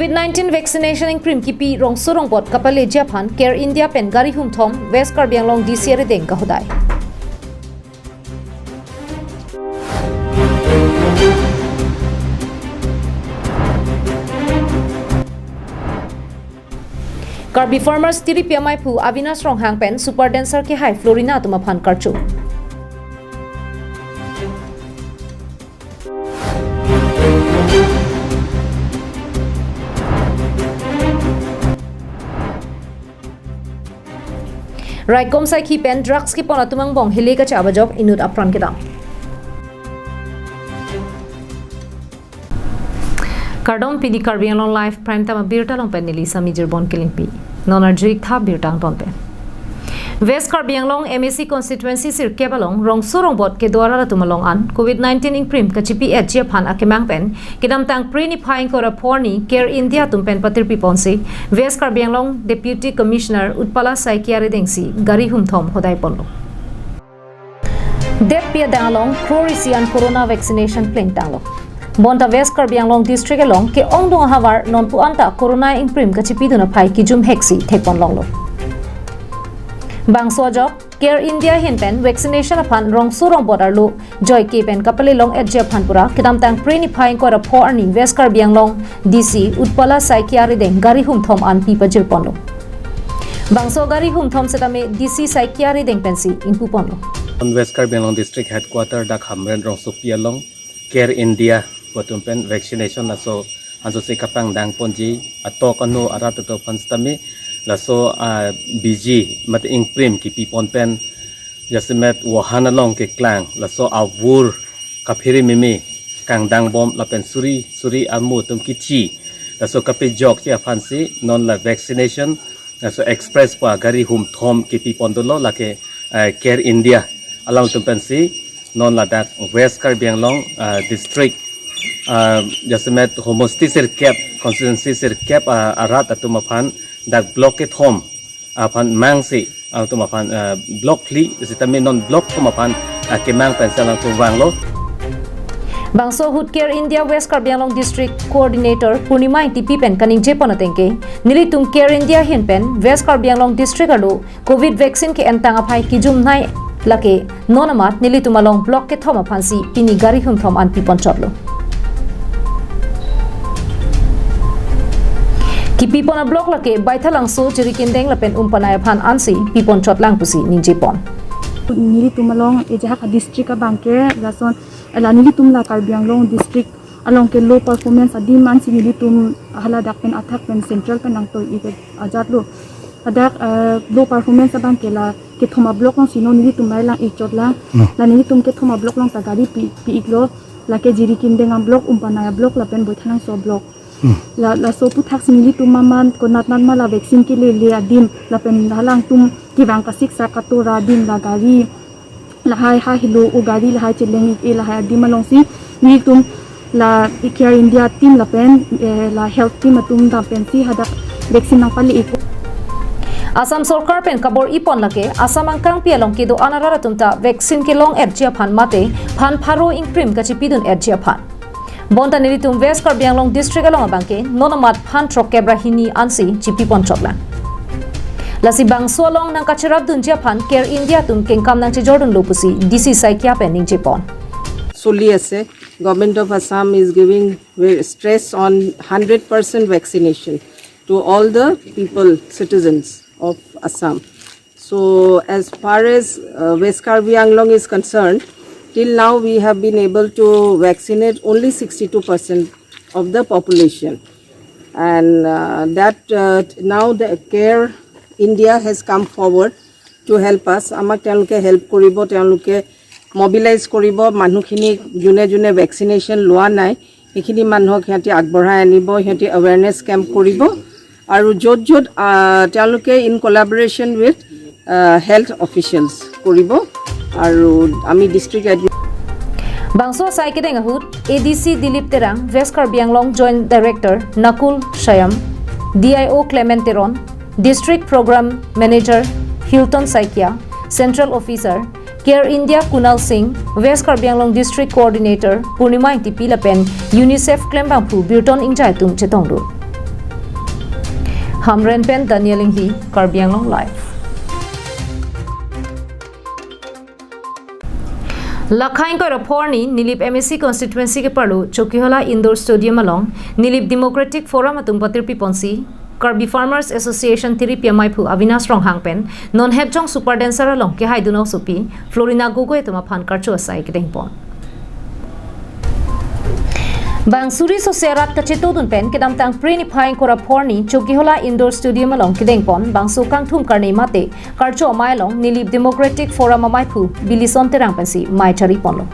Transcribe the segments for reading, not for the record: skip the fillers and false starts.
COVID-19 vaccination in Prim Kipi Rong Surong Bot Kapale Japan KAL India Pen Gari Hum Thom West Karbiang Long DC Redeng Kahudai. Karbi farmers tiri piamai phu Avinas Rong Hang Pen Super Dancer ke Hai Florina Tumaphan Karchu. Raikom sai ki pen drugs ki pona tumang bong hile ka chaba jok inut apran kedam. Kardom pidi Karbiang Long Life Prime Time birta long pen nili sami jirbon kilimpi. Nonarjuik tha birtang ton pen. West Karbiang Long MAC constituency sir kebalong rong surong bot ke dwara tumalong an COVID-19 ing prim kachipi at Japan akemang pen kidam tang prini phaing kora porni KAL India tumpen patir piponsi West Karbiang Long Deputy Commissioner Utpala Saikiare dengsi gari hum thom hodai ponlo. Dep pia dangalong Crorisian corona vaccination plane tanglo. Bonta West Karbiang Long district along ke ongdong havar non puanta corona ing prim kachipi duna phai kijum heksi thepon longlo. Bangso job KAL India hinpen vaccination upon rong surong bodarlu joy kepen kapali long at Japan pura kidam tang prini phaing ko rapor ni West Karbiang Long DC Utpala Saikiare deng gari hum thom an pipa jil ponlo. Bangso gari hum thom setame DC Saikiare deng pensi impu ponlo. On West Karbiang Long district headquarter dak hamren rong supia long KAL India botumpen vaccination laso anso se kapang dang ponji atok anu arat to panstami laso BG mat ing prim ki pi ponpen yasimet wahana long ke klang laso awur kaphiri mimi kang dang bom la pen suri amu tum kichi laso kape jok ya fansi non la vaccination laso express pa gari hum thom ki pi pondolo la ke KAL India along tum pensi non la dat West Karbiang Long district yasimet homostisir cap constituency sir cap arat atumaphan dak block at home apan mangsi automapan block li sitame non block tumapan kemang pensalang tuwanglo. Bangso hut KAL India West Karbiang Long district coordinator Purnima TP pen kaning jepon atengke nilitum KAL India hin pen West Karbiang Long district alo covid vaccine ke entang apai kijum nai lake nonamat nilitum along block ke thoma phansi pini gari hum thom an pipon chotlo. Ki pipon a block lake baithalang so jirikindeng lapen umpanaya phan ansi pipon chotlang pusi ninjipon. Nili tumalong ejaha ka district ka bangke lason ala nili tumla Karbiang Long district along ke low performance adim man nili tum hala dak pen attack pen central pen nang to ite ajatlo adak low performance bangke la ke thoma block long sino nili tumai lang ichotla la nili tum ke thoma block long tagari pi iglo la ke jirikindeng am block umpanaya block lapen baithalang so block la so puthak sinili tumaman konat nan mala vaccine ki le adim la pen halang tum kiwang ka siksa katura din la gari la hai ha hilo o gari la hai cheleng e la hai adim along si ni tum la KAL India team la pen la health team atum da pen si hada vaccine nang pali iko Assam Sarkar pen kabor ipon lake Assam angkang pialong kido anarara tumta vaccine ke long erjia phan mate phan pharo ing prim kachipidun erjia phan Bonta nilitum West Karbiang Long district along abangke nonamat phan trok kebrahini ansi chipi ponchotla. Lasi bangso along nang kacharab dunjia phan KAL India tum kengkam nang Jordan lopusi DC Saikia pen ning jepon. Solely ase government of Assam is giving stress on 100% vaccination to all the people citizens of Assam. So as far as West Karbiang Long is concerned, till now we have been able to vaccinate only 62% of the population, and now the KAL India has come forward to help us. Amak teluke help koribo, teluke mobilize koribo manukhini june vaccination loa nai ekhini manhok hiati agborha anibo hiati awareness camp koribo aru jot teluke in collaboration with health officials koribo aru ami district Bangso Saikideng ahut ADC Dilip Terang West Karbiang Long Joint Director Nakul Shayam DIO Clement Teron District Program Manager Hilton Saikia Central Officer KAL India Kunal Singh West Karbiang Long District Coordinator Purnima TP Lapen UNICEF Klembang Phu Birton Ingjai Tum Chetongdu Hamren pen Danieling hi Karbi Anglong live. Lakhain ko report ni Nilip MSC constituency ke parlo Chokiola Indoor Stadium along Nilip Democratic Forum atung patir piponsi Karbi Farmers Association tiri PMI-phu Avinas Rong Hangpen non hebjong super dancer along ke haiduno supi Florina Gogo etuma phan karcho asai ke dengpon Bang suri sosiarat kaceto dun pen kedam tang preni phaing kora porni Chokiola Indoor Stadium along ke dengpon bang sokang thum karne mate karcho amai along Nilip Democratic Forum amai-phu bilison terang pensi mai chari ponlo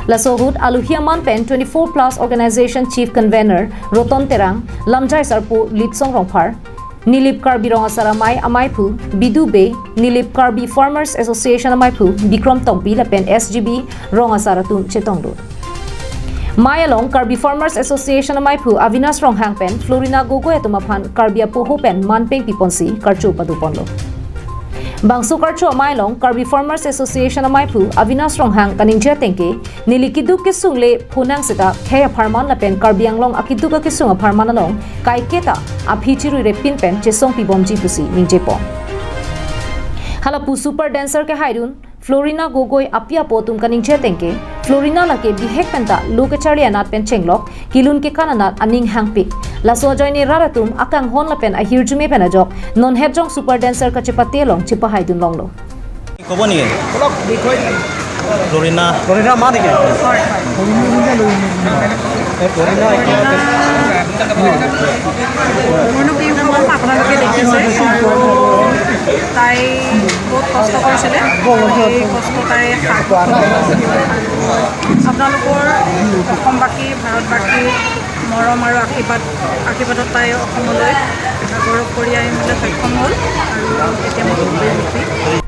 Lasohut Aluhiaman Pen 24 Plus Organization Chief Convener Roton Terang Lamjai Sarpu Litsong Rongphar Nilip Karbi Rongasaramai Amaipu Bidu Bay Nilip Karbi Farmers Association Amaipu Bikram Tongpi Lapen SGB Rongasaratum Chetongdu Mayalong Karbi Farmers Association Amaipu Avinas Ronghang Pen Florina Gogo Etumaphan Karbi Apoho Pen Manpeng Piponsi Karchu Paduponlo Bangsu Karcho Amailong Karbi Farmers Association Amaipu Avinas Ronghang Kaningja Tengke Nilikidu Kisungle Punang Sita Kaya Parman Lapen Karbi Anglong Akiduka Kisunga Parman along Kai Keta Abhichiru Repin Pen Chesong Pibomji Pusi Ningjepo Halapu Super Dancer ke Haidun Florina Gogoi Apia Potum Kaningja Tengke Florina Lake Bihek Penta Lukachari Anat Pen Chenglok Kilun ke Kananat Aning Hangpik Laso joini raratum akang hon lapen ahirjume penajok non hebjong super dancer ka chepatelong chepahai dun longlo Koboni kolok dikhoi Florina mane ke Florina মনো কি খবর আপনাদেরকে দেখিছে তাই বহুত কষ্ট কৰিছিলে এই কষ্ট তাই আপোনালোকৰ অসমবাসী ভাৰতবাসী মৰম আৰু আশীৰ্বাদত তাই অসমলৈ গৌৰৱ কৰি আহিবলৈ সক্ষম হ'ল আৰু এতিয়া মই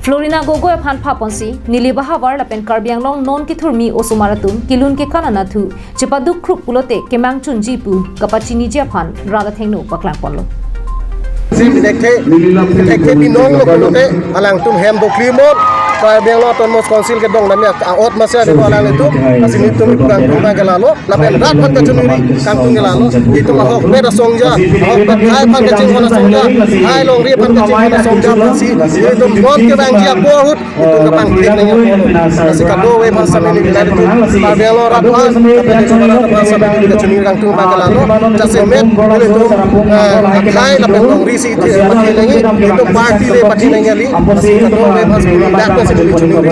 Florina Gogo Phan Phaponsi Nilibaha War Lapen Karbi Anglong non kithurmi osumaratum kilun ke kanana thu chipaduk khruk pulote kemang chunji pu kapachini ja phan rada thengno paklang ponlo Dekhe binong lo kulote alang tum hem do klimot Karbi Anglong ton mos konsil ke dong namya ot masya de alang itu asini tum kang tum galalo lapen rat phan kachunuri kang tum galalo itu mahok mera songja mahok hai phan kaching hona songja hai long ri phan kaching hona songja si itu mot ke bang ji apo hut itu kapang klik nanya asi kado we phan sameni bilar itu Karbi Anglong rat phan lapen itu mana phan sameni kachunuri kang tum galalo jase met itu hai lapen long ri si itu party le party nanya li asi kado we phan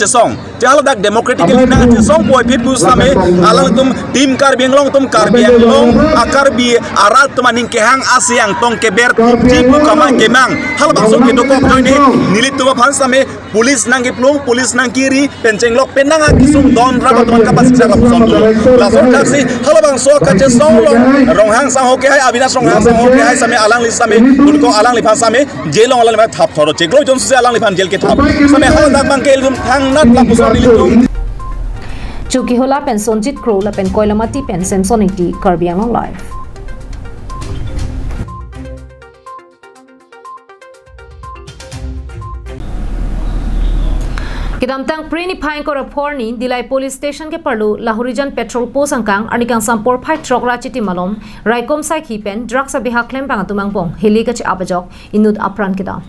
Chesong Tiala dak democratically na chesong boy people same alang tum tim Karbi Anglong tum Karbi Anglong akarbi arat maning kehang asyang tong keber jipu kama kemang hal bangso ke dokok joine nilit tu phan same police nang plong police nang kiri pencenglok penang akisung don rabat man kapas sala son la son taxi hal bangso ka chesong ronghang sang hoke hai Avinas Ronghang sang hoke hai same alang li same unko alang li phan same jelong alang li thap thoro cheklo jon se alang li phan jel ke thap same hal dak bang ke hang nat la pusor Chuki hola pen Sonjit Crow la pen Koilamati pen Samsoniti Karbi Anglong live Kidamtang preni phain ko report ni Dilai police station ke parlo Lahorijan petrol post angkang anikang sampor phai truck rachiti malom raikom sai khipen drugs abihak klem pang tumang pong heli kach abajok inut apran kidam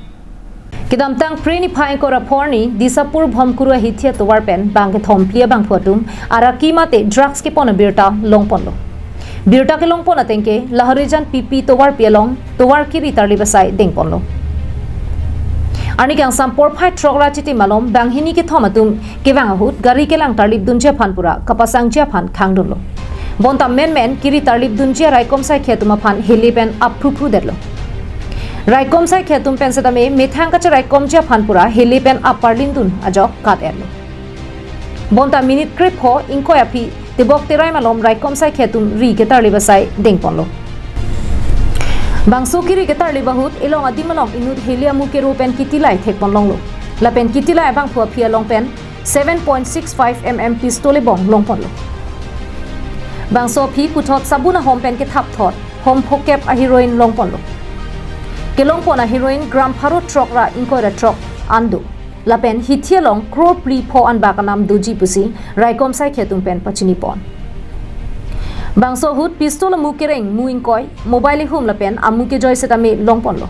Kidamtang preni phain ko report ni Disapur bhomkuru hithia towar pen bang ke thomplia bang photum araki mate drugs ke pona birta longponlo birta ke longpona tengke Lahorijan pp towar pialong towar ki ritarli basai dengponlo Anikang sampor phai truck rachiti malom banghini ke thomatum kewang ahut gari ke lang tarlip dunjia phanpura kapasang jia phan khangdunlo bonta men kiri tarlip dunjia raikom sai khetuma phan helipen apphuphu derlo raikom sai khetum pen setame methang ka raikom jia phanpura helipen aparlindun ajok kat erlo bonta minute krip ho inko api tibok terai malom raikom sai khetum ri ke tarliba sai dengponlo Bangso kiri ketar libahut ilong adimalong inut helia mukero pen kitilai thekpon longlo la pen kitilai bang phua phia long pen 7.65 mm pistole bong longpon lo Bangso phi puthot sabuna hom pen ke thap thot hom phokep a heroin longpon lo ke longpon a heroin gram pharo truck ra inkora truck andu la pen hithia long kro pli pho an bakanam doji pusi raikom sai khetum pen pachini pon Bangso hut pistol mu kereng mu ingkoi mobile hum la pen amu ke joy setame longpon lo.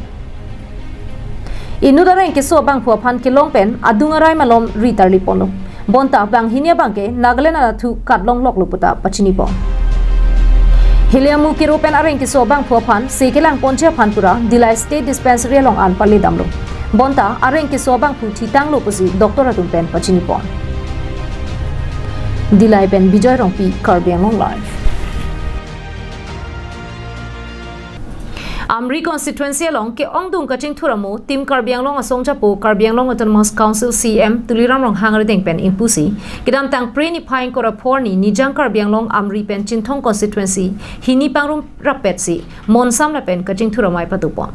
Inu dareng ke so bang phua phan ke long pen adungarai malom ritar lipon lo. Bonta bang hinia bangke Nagaland na thu katlong lok luputa pachini po. Hiliamu ke ropen areng ke so bang phua phan sekelang ponche phan pura Dilai State Dispensary long an pali damlo. Bonta areng ke so bang phu thitang lo pusi doctor atum pen pachini po. Dilai pen Bijoy Rongpi Karbiang Long Life. Amri constituency along ke ongdung kaching thuramu tim Karbiang Long asong chapo Karbiang Long Autonomous Council CM tuliram rong hangar deng pen impusi kidam tang pre ni pain kora porni nijang Karbiang Long Amri pen Chinthong constituency hini pangrum rapet si monsam la pen kaching thuramai patupon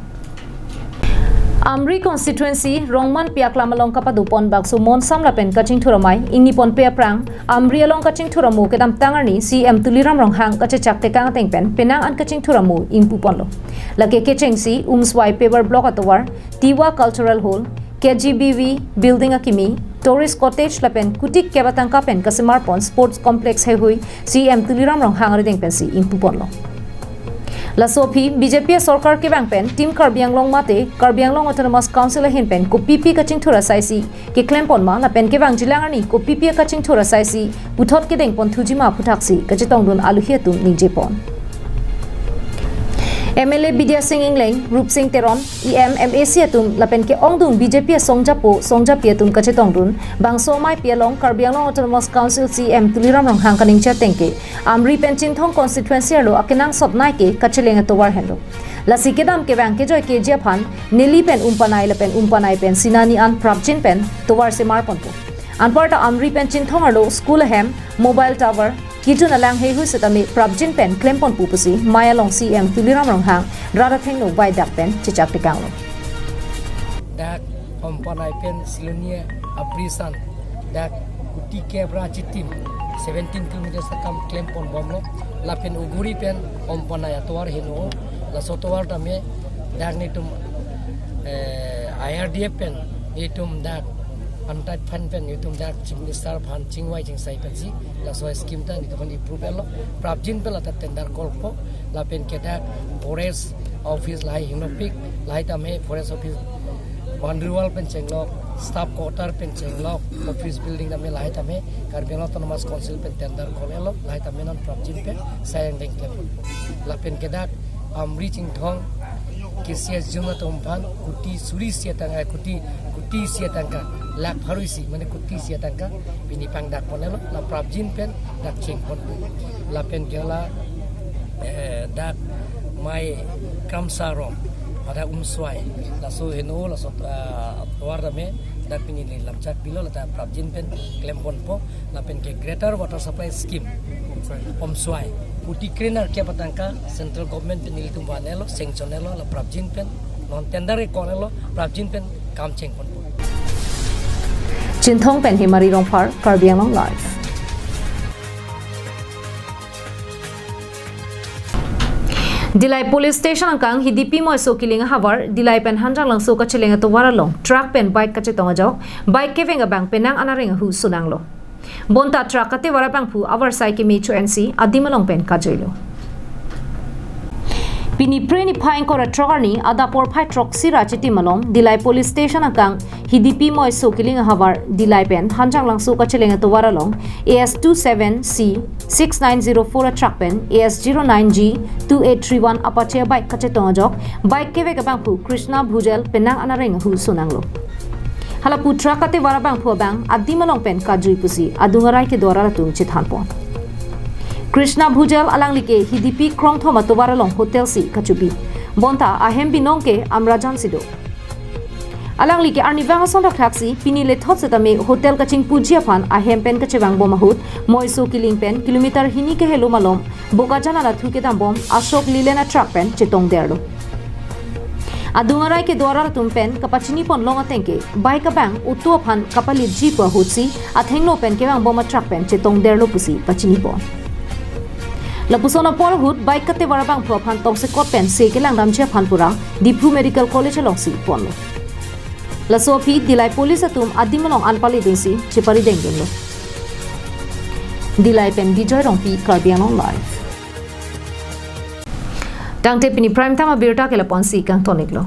Amri constituency Rongman Piaklam along kapadupon bakso monsam la pen kaching thuramai ingni pon pe prang Amri along kaching thuramu kedam tangarni CM tuliram rong hang kache chakte kang teng pen penang an kaching thuramu impupon lo lake kechengsi umswai paper block atawar Tiwa Cultural Hall KGBV building akimi tourist cottage la pen kutik kebatang ka pen kasimar pon sports complex he hui CM tuliram rong hang deng pen si impupon lo La Sophie BJP Sarkar ke bang pen Team Karbiang Long mate Karbiang Long Autonomous Council hin pen ko PP kaching thura saisi ke claim pon ma la pen ke bang jilangani ko PP kaching thura saisi puthot ke deng pon thujima puthaksi kachitong dun alu hiatum ningje pon MLA Bidya Singh Ingleng Rup Singh Teron MAC atum lapen ke ongdung BJP songjapi atum kachetong dun bangso mai pialong Karbiang Long Autonomous Council CM tuliram rong hangkaning chatengke Amri pen Chinthong constituency lo akenang sopnai ke kacheleng atowar hendo lasi kedam ke bang ke joy ke japhan nili pen umpanai pen sinani an prabjin pen towar se marpon po anparta Amri pen Chinthong lo school hem mobile tower Kijun alang hei hui setami prabjin pen klempon pupusi maya long CM tuliram rong hang rada theng no bai dak pen chichak tikang lo dak ompanai pen silunia abrisan dak kuti kebra chitim 17 km sakam klempon bomlo la pen uguri pen ompanai atwar hino la sotwar tame dak nitum IRDF pen nitum dak antai fan pen yutum dak chingni star phan chingwai ching sai pen si la so scheme ta ni kon improve lo prabjin pe la ta tender kolpo la pen ke dak forest office lai hinopik lai ta me forest office boundary wall pen chenglo staff quarter pen chenglo office building ta me lai ta me Karbiang Autonomous Council pen tender kolelo lai ta me non prabjin pe sayang deng klep la pen ke dak Amri Chinthong KCS jumlah tumpang kuti suri siatangka kuti siatangka lak haruisi mana kuti siatangka bini pang dak ponelo la prabjin pen dak ching pon la pen gela dak mai kamsarom pada umswai la so heno la so warda me dak pini lamchat bilo la prabjin pen klempon po la pen ke greater water supply scheme umswai Kuti cleaner ke patangka central government penili tumbanelo sanctionelo la prabjin pen non tender e konelo prabjin pen kam cheng pon Chinthong pen himari rong phar Karbiang Long Life Dilai police station angkang hidipi moi so kilinga havar Dilai pen hanjang lang so ka chelenga to waralong truck pen bike ka chetong ajaw bike ke venga bang penang anarenga hu sunang lo Bonta truck ate warapang pu our saiki mechu NC adimalong pen kajoilo Pini preni phaing kora truckerni adapor phai truck sira chiti malom Dilai police station akang hidipi moi so kiling havar Dilai pen hanjang lang so ka chelenga to waralong AS27C 6904 truck pen AS09G 2831 Apache bike kachetong ajok bike ke veka bang pu Krishna Bhujel penang anareng hu sunanglo Hala putra kate warabang pho bang adimalong pen kajui pusi adungarai ke dwara tung chithanpon Krishna Bhujal alanglike hidipi krong thoma to waralong hotel si kachubi bonta ahem binong ke amrajan sido alanglike arnivang son taxi pinile thot setame hotel kaching pujia phan ahem pen kachewang bomahut moiso killing pen kilometer hini ke helo malom bokajana na thuke dam bom ashok lilena truck pen chitong derlo Adungarai ke dwara tumpen kapachini pon longa tengke bai ka bang utu phan kapali jeep hutsi athenglo pen ke bang boma truck pen chetong derlo pusi pachini pon lapusona por hut bike kate warabang pho phan tong se kot pen se ke langdam che phan pura Diphu Medical College longsi pon la sofi Dilai police atum adimalong anpali dingsi chepari denggen lo Dilai pen Bijoy Rongpi Karbiang Long Life Tang te pini prime time birta ke la ponsi kang tonik lo.